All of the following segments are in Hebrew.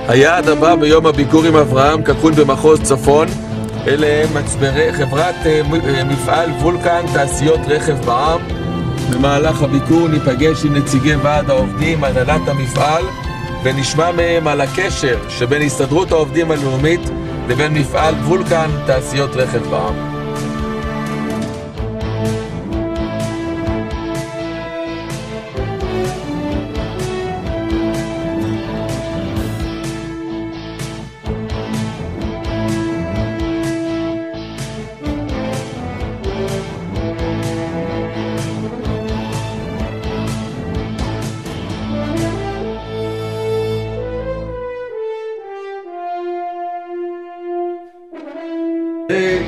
היעד הבא ביום הביקור עם אברהם קקון במחוז צפון, אלה הם חברת מפעל וולקן תעשיות רכב בע"מ. במהלך הביקור ניפגש עם נציגי ועד העובדים, הנהלת המפעל, ונשמע מהם על הקשר שבין הסתדרות העובדים הלאומית לבין מפעל וולקן תעשיות רכב בע"מ.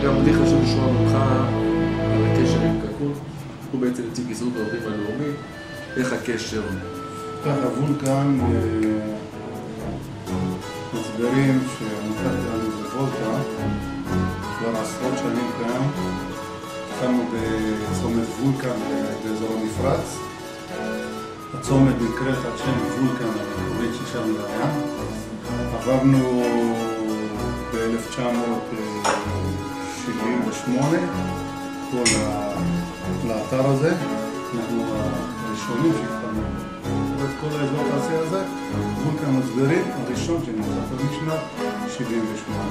גם אותי חשוב לשמוע ממך על הקשר עם קקון. הוא בעצם נציג הסתדרות העובדים הלאומית. איך הקשר? ככה, וולקן מצברים שהמותג שלנו זה וולקה, כבר עשרות שנים קיים. התחלנו בצומת וולקן באזור המפרץ. הצומת נקראת על שם וולקן המקורית ששם זה היה. עברנו ב-1978 כל לאתר הזה. אנחנו הראשונים שהתחלנו את כל האזור התעשייה הזה. וולקן מצברים הראשון שנמצא משנת 78.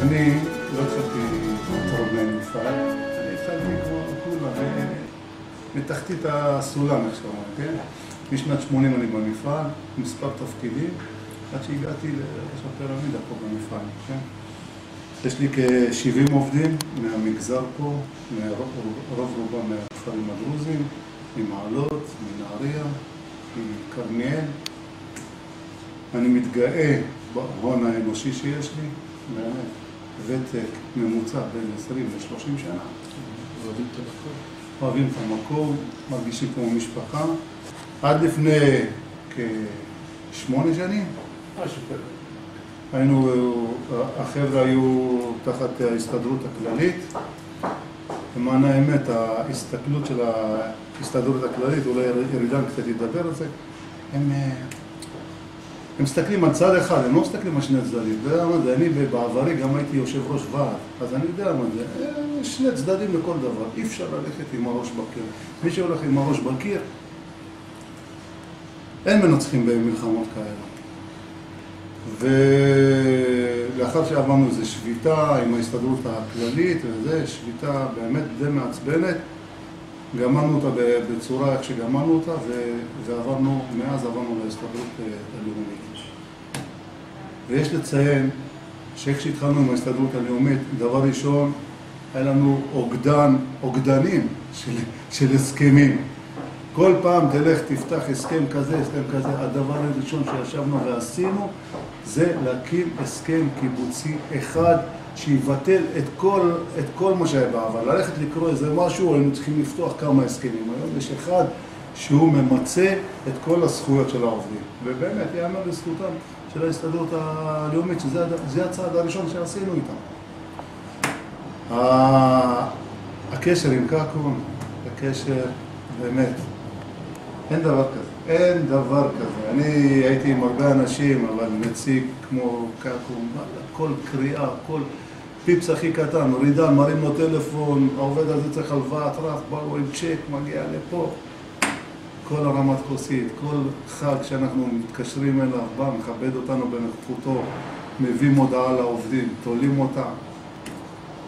אני לא התחלתי קרוב למפעל, אני התחלתי כמו כולה מתחתית הסולם, איך שאומרים, כן? משנת 80 אני במפעל, מספר תפקידים, עד שהגעתי לראש הפירמידה פה במפעל, כן? יש לי כ-70 עובדים מהמגזר פה, רוב רובם מהכפרים הדרוזים, ממעלות, מנהריה, מכרמיאל. אני מתגאה בהון האנושי שיש לי, באמת, ותק ממוצע בין 20 ל-30 שנה. אוהבים את המקום. אוהבים את המקום, מרגישים כמו משפחה. עד לפני כ8 שנים, החבר'ה היו תחת ההסתדרות הכללית. למען האמת, ההסתכלות של ההסתדרות הכללית, אולי ירידן קצת ידבר על זה, הם מסתכלים על צד אחד, הם לא מסתכלים על שני צדדים. אני בעברי גם הייתי יושב ראש ועד, אז אני יודע מה זה. יש שני צדדים לכל דבר, אי אפשר ללכת עם הראש בקיר. מי שהולך עם הראש בקיר, אין מנצחים במלחמות כאלה. ולאחר שעברנו איזו שביתה עם ההסתדרות הכללית, וזה שביתה באמת די מעצבנת, גמרנו אותה בצורה איך שגמרנו אותה, מאז עברנו להסתדרות הלאומית. ויש לציין שאיך שהתחלנו עם ההסתדרות הלאומית, דבר ראשון, היה לנו עוגדנים של הסכמים. כל פעם תלך, תפתח הסכם כזה, הדבר הראשון שישבנו ועשינו זה להקים הסכם קיבוצי אחד שיבטל את כל מה שהיה בעבר. ללכת לקרוא איזה משהו, היינו צריכים לפתוח כמה הסכמים. היום יש אחד שהוא ממצה את כל הזכויות של העובדים. ובאמת, יאמר לזכותם של ההסתדרות הלאומית, שזה הצעד הראשון שעשינו איתם. הקשר עם קקון, הקשר באמת, אין דבר כזה. אין דבר כזה. אני הייתי עם הרבה אנשים, אבל נציג כמו קקון, כל קריאה, כל פיפס הכי קטן, רידן, מרים לו טלפון, העובד הזה צריך הלוואת רח, באו עם צ'ק, מגיע לפה. כל הרמת כוסית, כל חג שאנחנו מתקשרים אליו, בא, מכבד אותנו בנוכחותו, מביא מודעה לעובדים, תולים אותה.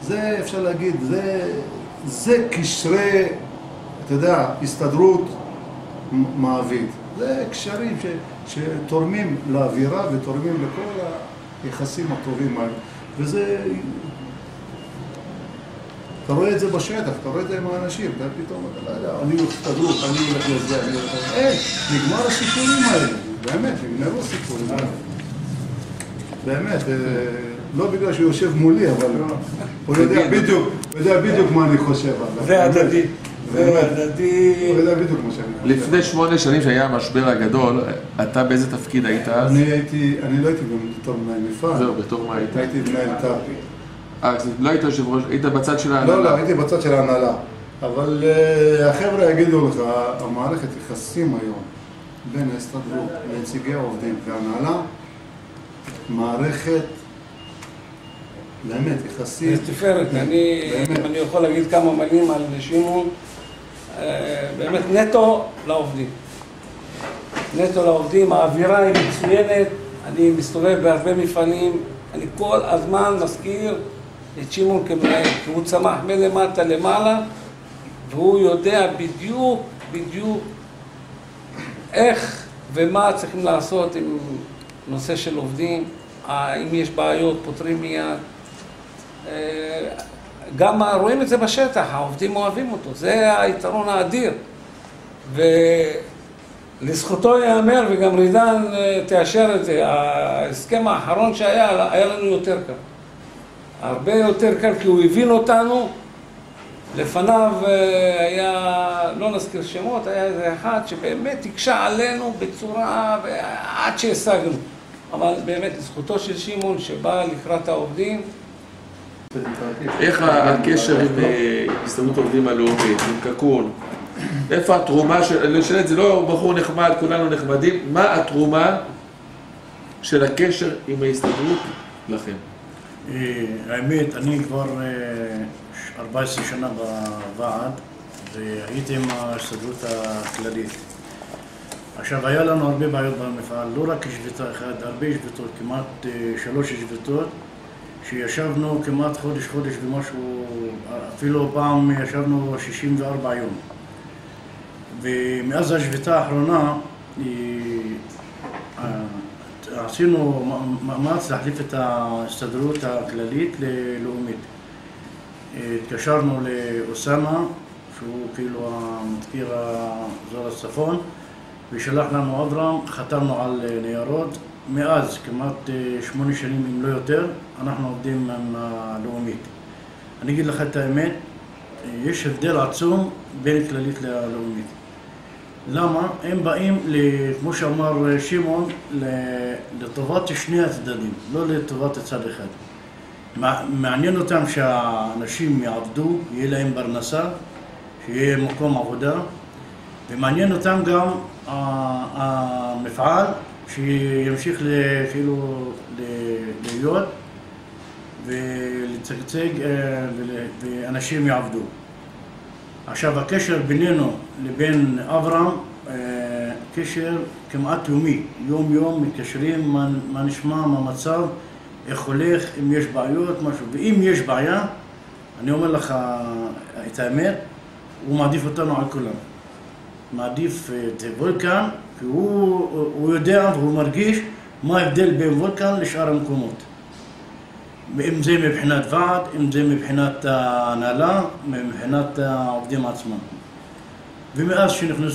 זה אפשר להגיד, זה קשרי, אתה יודע, הסתדרות מעביד. זה קשרים שתורמים לאווירה ותורמים לכל היחסים הטובים האלה. וזה, אתה רואה את זה בשטח, אתה רואה את זה עם האנשים, אתה פתאום, אתה לא יודע, אני הסתדרות, אני הולך לזה, אני הולך לזה. אין, נגמר הסיפורים האלה, באמת, נגמרו הסיפורים האלה. באמת, לא בגלל שהוא יושב מולי, אבל הוא יודע בדיוק מה אני חושב. זה הדדי. הוא יודע בדיוק מה שאני חושב. לפני 8 שנים שהיה המשבר הגדול, אתה באיזה תפקיד היית אז? אני לא הייתי בתור מנהל מפעל. זהו, בתור מה היית? הייתי מנהל תרפי. לא היית יושב ראש, היית בצד של ההנהלה? לא, הייתי בצד של ההנהלה. אבל החבר'ה יגידו לך, המערכת יחסים היום בין ההסתדרות לנציגי העובדים והנהלה, מערכת באמת יחסית. תפארת, אם אני יכול להגיד כמה מילים על שמעון, באמת נטו לעובדים. נטו לעובדים, האווירה היא מצוינת, אני מסתובב בהרבה מפעלים, אני כל הזמן מזכיר את שמעון כמנהל, כי הוא צמח מלמטה למעלה, והוא יודע בדיוק איך ומה צריכים לעשות עם נושא של עובדים, אם יש בעיות פותרים מיד. גם רואים את זה בשטח, העובדים אוהבים אותו, זה היתרון האדיר. ולזכותו ייאמר, וגם רידן תאשר את זה, ההסכם האחרון שהיה, היה לנו יותר קל. הרבה יותר קל, כי הוא הבין אותנו. לפניו היה, לא נזכיר שמות, היה איזה אחד שבאמת הקשה עלינו בצורה, עד שהשגנו. אבל באמת, לזכותו של שמעון שבא לקראת העובדים. איך הקשר עם הסתדרות העובדים הלאומית, עם קקון? איפה התרומה של זה לא בחור נחמד, כולנו נחמדים, מה התרומה של הקשר עם ההסתדרות לכם? האמת, אני כבר 14 שנה בוועד והייתי עם ההסתדרות הכללית. עכשיו, היה לנו הרבה בעיות במפעל, לא רק שביתה אחת, הרבה שביתות, כמעט 3 שביתות, שישבנו כמעט חודש ומשהו, אפילו פעם ישבנו 64 יום. ומאז השביתה האחרונה עשינו מאמץ להחליף את ההסתדרות הכללית ללאומית. התקשרנו לאוסמה, שהוא כאילו המזכיר אזור הצפון, ושלח לנו אברהם, חתמנו על ניירות. מאז כמעט 8 שנים, אם לא יותר, אנחנו עובדים עם הלאומית. אני אגיד לך את האמת, יש הבדל עצום בין כללית ללאומית. למה? הם באים, כמו שאמר שמעון, לטובת שני הצדדים, לא לטובת הצד אחד. מעניין אותם שהאנשים יעבדו, יהיה להם פרנסה, שיהיה מקום עבודה, ומעניין אותם גם המפעל שימשיך כאילו להיות ולצגצג ואנשים יעבדו. עכשיו, הקשר בינינו לבין אברהם, קשר כמעט יומי, יום מתקשרים, מה נשמע, מה המצב, איך הולך, אם יש בעיות, משהו. ואם יש בעיה, אני אומר לך את האמת, הוא מעדיף אותנו על כולם. מעדיף את וולקן, כי הוא יודע והוא מרגיש מה ההבדל בין וולקן לשאר המקומות. אם זה מבחינת ועד, אם זה מבחינת ההנהלה, מבחינת העובדים עצמם. ומאז שנכנסו